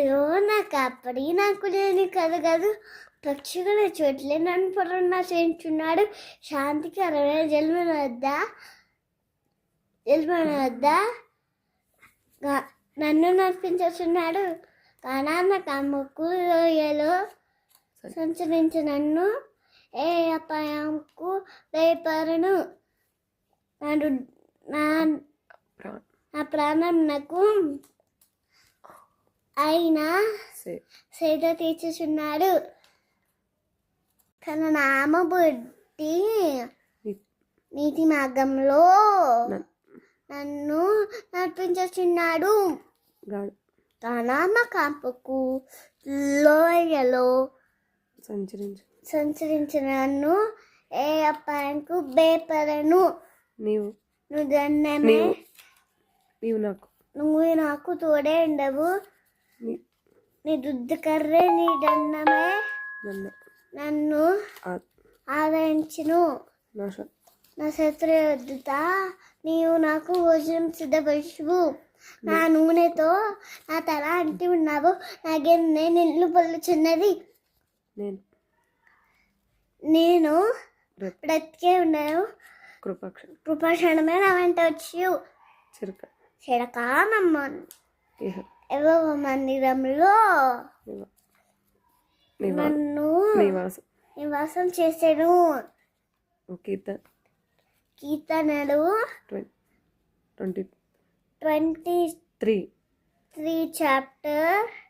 అయ్యో నాకు అప్పటి నాకు లేని కథ కాదు. పక్షుల చోట్లే నన్ను పరుణ చేయించున్నాడు. శాంతికి 60 జన్మల వద్ద నన్ను నడిపించుచున్నాడు. కానాన్న కమ్మకు లోయలో సంచరించి నన్ను ఏ అపాయంకు భయపడను. నా ప్రాణం నాకు అయినా సేద తీర్చుచున్నాడు. తన నామ బుద్ధి నీతి మార్గంలో నన్ను నడిపించుచున్నాడు. తన కాంపకు లోయలో సంచరించిన నన్ను ఏ అపాయంకు భయపడను. నువ్వు నాకు తోడే ఉండవు. నీ దుద్దు కర్రే నీ దండమే నన్ను ఆదరించును. నా శత్రు ఎదుట నీవు నాకు భోజనం సిద్ధపరచువు. నా నూనెతో నా తల అంటి ఉన్నావు. నా గిన్నె నిల్లు పొల్లుచున్నది. నేను బ్రతికే ఉన్నాను. కృపాక్షణమే నా వెంట వచ్చి చిరక ఏవో మందిరంలో నన్ను నివాసం చేసాను. కీర్తనలు 23 చాప్టర్